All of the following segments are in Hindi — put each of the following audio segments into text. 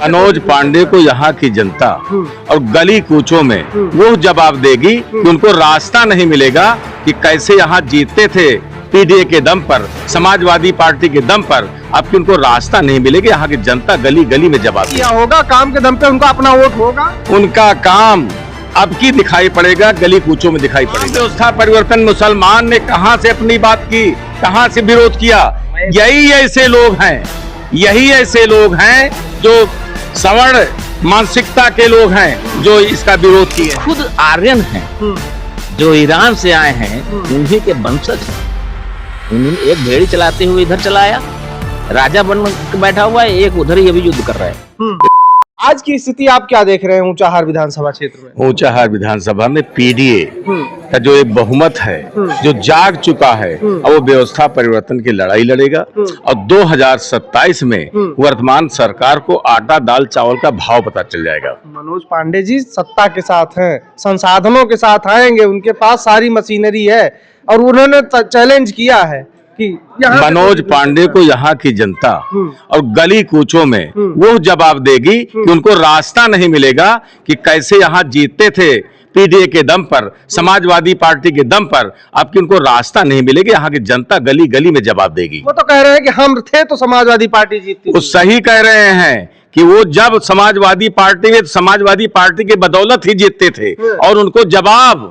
मनोज पांडे को यहाँ की जनता और गली कूचों में वो जवाब देगी कि उनको रास्ता नहीं मिलेगा कि कैसे यहाँ जीतते थे पीडीए के दम पर, समाजवादी पार्टी के दम पर। अब कि उनको रास्ता नहीं मिलेगा, यहाँ की जनता गली गली में जवाब किया होगा, काम के दम पे उनको अपना वोट होगा। उनका काम अब की दिखाई पड़ेगा, गली कूचों में दिखाई पड़ेगा। व्यवस्था परिवर्तन मुसलमान ने कहां से अपनी बात की, कहां से विरोध किया? यही ऐसे लोग हैं, यही ऐसे लोग हैं जो सवर्ण मानसिकता के लोग हैं जो इसका विरोध किए। खुद आर्यन हैं जो ईरान से आए हैं, उन्हीं के वंशज हैं। उन्होंने एक भेड़ी चलाते हुए इधर चलाया, राजा बन के बैठा हुआ है, एक उधर ही अभी युद्ध कर रहा है। आज की स्थिति आप क्या देख रहे हैं ऊंचाहार विधानसभा क्षेत्र में? ऊंचाहार विधानसभा में पीडीए का जो एक बहुमत है जो जाग चुका है, और वो व्यवस्था परिवर्तन की लड़ाई लड़ेगा और 2027 में वर्तमान सरकार को आटा दाल चावल का भाव पता चल जाएगा। मनोज पांडे जी सत्ता के साथ हैं, संसाधनों के साथ आएंगे, उनके पास सारी मशीनरी है और उन्होंने चैलेंज किया है कि मनोज पांडे को यहाँ की जनता और गली कूचों में वो जवाब देगी कि उनको रास्ता नहीं मिलेगा कि कैसे यहाँ जीतते थे पीडीए के दम पर, समाजवादी पार्टी के दम पर। अब कि उनको रास्ता नहीं मिलेगा, यहाँ की जनता गली गली में जवाब देगी। वो तो कह रहे हैं कि हम थे तो समाजवादी पार्टी जीतती। वो सही कह रहे हैं कि वो जब समाजवादी पार्टी में, समाजवादी पार्टी की बदौलत ही जीतते थे और उनको जवाब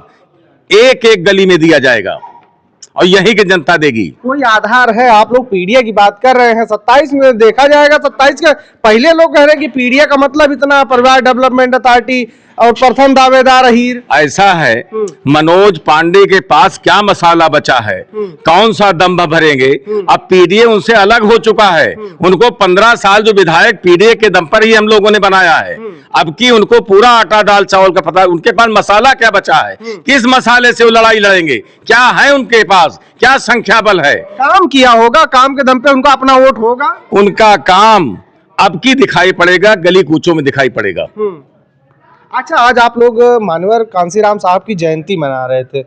एक एक गली में दिया जाएगा और यही की जनता देगी। कोई आधार है? आप लोग पीडीए की बात कर रहे हैं, 27 में देखा जाएगा। 27 के पहले लोग कह रहे हैं कि पीडीए का मतलब इतना परिवार डेवलपमेंट अथॉरिटी और प्रथम दावेदार अहीर। ऐसा है, मनोज पांडे के पास क्या मसाला बचा है, कौन सा दम भरेंगे? अब पीडीए उनसे अलग हो चुका है। उनको 15 साल जो विधायक पीडीए के दम पर ही हम लोगों ने बनाया है, अब की उनको पूरा आटा दाल चावल का पता। उनके पास मसाला क्या बचा है? किस मसाले से वो लड़ाई लड़ेंगे? क्या है उनके पास? क्या संख्या बल है? काम किया होगा, काम के दम पे उनको अपना वोट होगा। उनका काम अब की दिखाई पड़ेगा, गली कूचों में दिखाई पड़ेगा। अच्छा, आज आप लोग मानवर कांसीराम साहब की जयंती मना रहे थे,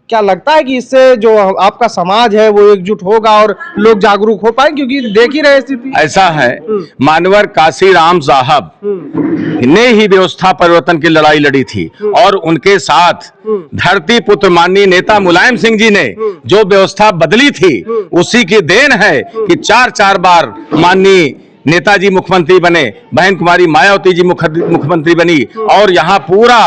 क्या लगता है कि इससे जो आपका समाज है वो एकजुट होगा और लोग जागरूक हो पाए? क्योंकि देख ही रहे स्थिति ऐसा है, मानवर कांसीराम साहब ने ही व्यवस्था परिवर्तन की लड़ाई लड़ी थी और उनके साथ धरती पुत्र माननीय नेता मुलायम सिंह जी ने जो व्यवस्था बदली थी, उसी की देन है कि 4 बार माननीय नेताजी मुख्यमंत्री बने, बहन कुमारी मायावती जी मुख्यमंत्री बनी और यहाँ पूरा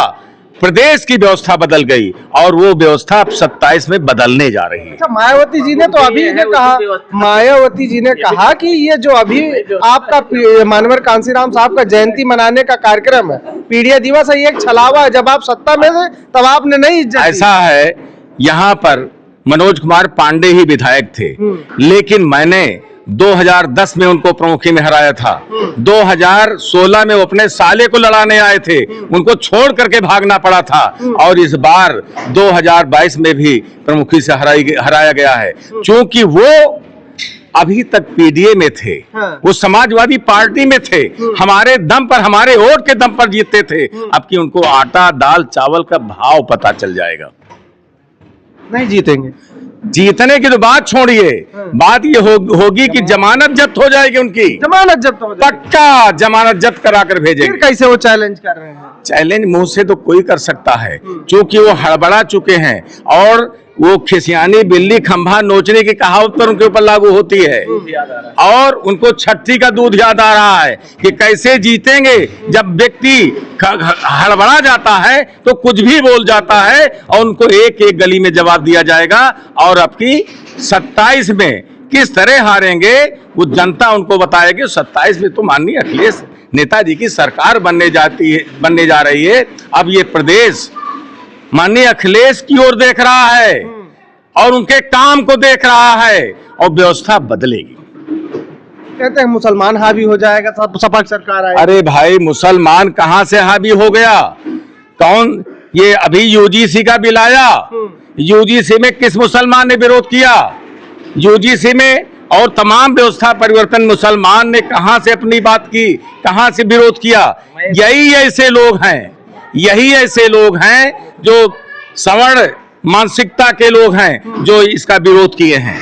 प्रदेश की व्यवस्था बदल गई और वो व्यवस्था 27 में बदलने जा रही है। अच्छा, मायावती जी ने तो अभी कहा, मायावती जी ने कहा कि ये जो अभी आपका मानवर कांसीराम साहब का जयंती मनाने का कार्यक्रम है, पीडीए दिवस है, ये एक छलावा है। जब आप सत्ता में थे तब आपने नहीं इज्जत दी। ऐसा है, यहाँ पर मनोज कुमार पांडे ही विधायक थे, लेकिन मैंने 2010 में उनको प्रमुखी में हराया था। 2016 में वो अपने साले को लड़ाने आए थे, उनको छोड़ करके भागना पड़ा था और इस बार 2022 में भी प्रमुखी से हराया गया है। क्योंकि वो अभी तक पीडीए में थे, वो समाजवादी पार्टी में थे, हमारे दम पर, हमारे वोट के दम पर जीतते थे। अब कि उनको आटा दाल चावल का भाव पता चल जाएगा। नहीं जीतेंगे। जीतने की तो बात छोड़िए, बात ये होगी कि जमानत जब्त हो जाएगी उनकी। जमानत जब्त हो जाएगी? पक्का जमानत जब्त करा कर भेजेंगे। फिर कैसे वो चैलेंज कर रहे हैं? चैलेंज मुंह से तो कोई कर सकता है, क्योंकि वो हड़बड़ा चुके हैं और वो खिसियानी बिल्ली खंभा नोचने की कहावत पर उनके ऊपर लागू होती है और उनको छठी का दूध याद आ रहा है कि कैसे जीतेंगे। जब व्यक्ति हड़बड़ा जाता है तो कुछ भी बोल जाता है और उनको एक एक गली में जवाब दिया जाएगा और अब की 27 में किस तरह हारेंगे वो जनता उनको बताएगी। 27 में तो माननीय अखिलेश नेताजी की सरकार बनने जा रही है। अब ये प्रदेश माननीय अखिलेश की ओर देख रहा है और उनके काम को देख रहा है और व्यवस्था बदलेगी। कहते हैं मुसलमान हावी हो जाएगा सपा सरकार आएगी। अरे भाई, मुसलमान कहां से हावी हो गया? कौन? ये अभी यूजीसी का बिल आया, यूजीसी में किस मुसलमान ने विरोध किया? यूजीसी में और तमाम व्यवस्था परिवर्तन मुसलमान ने कहां से अपनी बात की, कहां से विरोध किया? यही ऐसे लोग हैं, यही ऐसे लोग हैं जो सवर्ण मानसिकता के लोग हैं जो इसका विरोध किए हैं।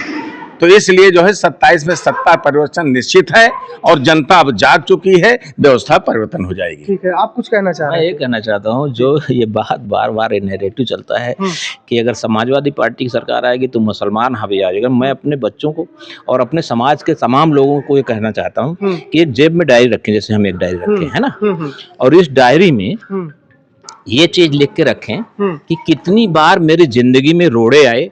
तो इसलिए जो है 27 में सत्ता परिवर्तन निश्चित है और जनता अब जाग चुकी है, व्यवस्था परिवर्तन हो जाएगी। ठीक है, आप कुछ कहना चाह मैं रहे ये कहना चाहता हूँ, जो ये बात बार बार नैरेटिव चलता है कि अगर समाजवादी पार्टी की सरकार आएगी तो मुसलमान हावी आ जाएगा। मैं अपने बच्चों को और अपने समाज के तमाम लोगों को ये कहना चाहता हूँ कि एक जेब में डायरी रखें, जैसे हम एक डायरी रखे है ना, और इस डायरी में ये चीज लिख के रखें कि कितनी बार मेरी जिंदगी में रोड़े आए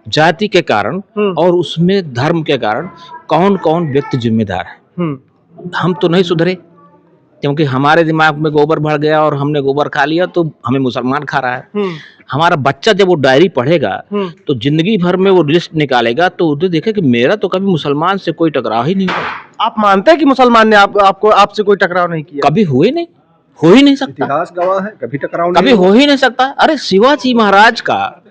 जाति के कारण और उसमें धर्म के कारण, कौन कौन व्यक्ति जिम्मेदार है। हम तो नहीं सुधरे क्योंकि हमारे दिमाग में गोबर भर गया और हमने गोबर खा लिया तो हमें मुसलमान खा रहा है। हमारा बच्चा जब वो डायरी पढ़ेगा तो जिंदगी भर में वो लिस्ट निकालेगा तो उसे देखे कि मेरा तो कभी मुसलमान से कोई टकराव ही नहीं हुआ। आप मानते हैं कि मुसलमान ने आपको आपसे कोई टकराव नहीं किया? कभी हुए नहीं, हो ही नहीं सकता, इतिहास गवाह है, कभी टकराव कभी हो ही नहीं सकता। अरे शिवाजी महाराज का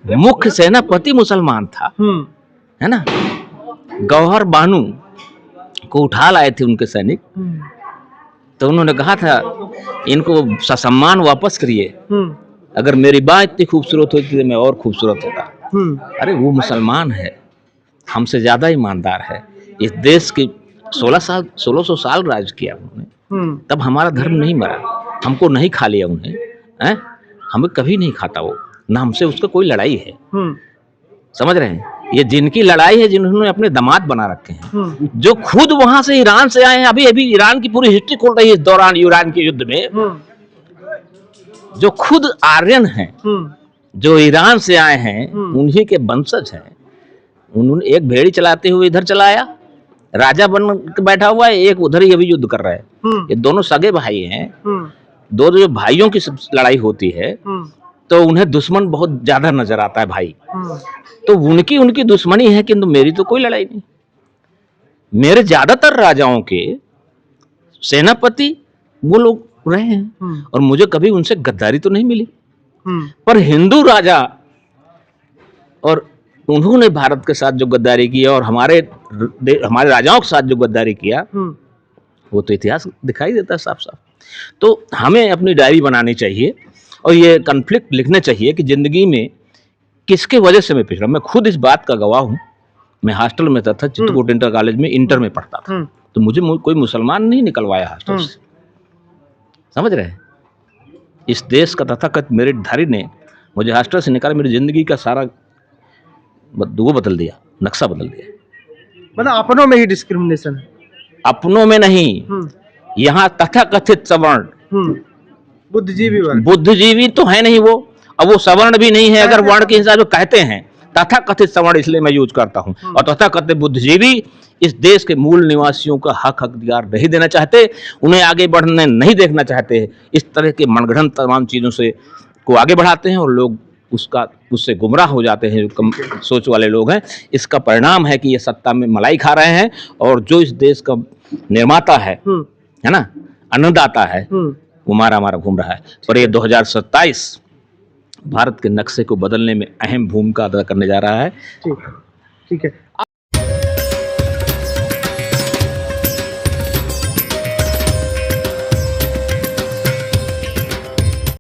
मुख्य सेनापति मुसलमान था, है ना। गौहर बानू को उठा लाए थे उनके सैनिक, तो उन्होंने कहा था इनको ससम्मान वापस करिए, अगर मेरी बात इतनी खूबसूरत होती तो मैं और खूबसूरत होता। अरे वो मुसलमान है, हमसे ज्यादा ईमानदार है। इस देश के 1600 साल राज किया उन्होंने, तब हमारा धर्म नहीं मरा, हमको नहीं खा लिया उन्हें, हैं? हमें कभी नहीं खाता वो, ना हमसे उसका कोई लड़ाई है। समझ रहे हैं? ये जिनकी लड़ाई है, जिन्होंने अपने दामाद बना रखे हैं, जो खुद वहां से ईरान से आए हैं। अभी अभी ईरान की पूरी हिस्ट्री खोल रही है इस दौरान, ईरान के युद्ध में जो खुद आर्यन हैं, जो ईरान से आए हैं, उन्हीं के वंशज हैं। उन्होंने एक भेड़ी चलाते हुए इधर चलाया, राजा बन के बैठा हुआ है, एक उधर ही अभी युद्ध कर रहा है। ये दोनों सगे भाई हैं। दो जो भाइयों की लड़ाई होती है तो उन्हें दुश्मन बहुत ज्यादा नजर आता है भाई, तो उनकी दुश्मनी है, किंतु मेरी तो कोई लड़ाई नहीं। मेरे ज्यादातर राजाओं के सेनापति वो लोग रहे हैं और मुझे कभी उनसे गद्दारी तो नहीं मिली। पर हिंदू राजा और उन्होंने भारत के साथ जो गद्दारी किया और हमारे राजाओं के साथ जो गद्दारी किया, वो तो इतिहास दिखाई देता है साफ साफ। तो हमें अपनी डायरी बनानी चाहिए और ये कॉन्फ्लिक्ट लिखने चाहिए कि जिंदगी में किसके वजह से मैं पिछड़ा। मैं खुद इस बात का गवाह हूँ। मैं हॉस्टल में था चित्रकूट इंटर कॉलेज में, इंटर में पढ़ता था, तो मुझे कोई मुसलमान नहीं निकलवाया हॉस्टल से। समझ रहे हैं? इस देश का तथाकथित मेरिटधारी ने मुझे हॉस्टल से निकाला, मेरी जिंदगी का सारा वो बदल दिया, नक्शा बदल दिया। मतलब अपनों में ही डिस्क्रिमिनेशन है? अपनों में नहीं, यहाँ तथाकथित सवर्ण बुद्धिजीवी तो है नहीं वो, अब वो सवर्ण भी नहीं है। अगर वर्ण के हिसाब से कहते हैं, तथाकथित सवर्ण इसलिए मैं यूज करता हूँ, और तथाकथित बुद्धिजीवी इस देश के मूल निवासियों का हक अधिकार नहीं देना चाहते, उन्हें आगे बढ़ने नहीं देखना चाहते। इस तरह के मनगढ़ंत तमाम चीजों से को आगे बढ़ाते हैं और लोग उससे गुमराह हो जाते हैं, जो कम सोच वाले लोग हैं। इसका परिणाम है कि ये सत्ता में मलाई खा रहे हैं और जो इस देश का निर्माता है ना, अन्नदाता है, वो मारा घूम रहा है। पर ये 2027 भारत के नक्शे को बदलने में अहम भूमिका अदा करने जा रहा है। ठीक है।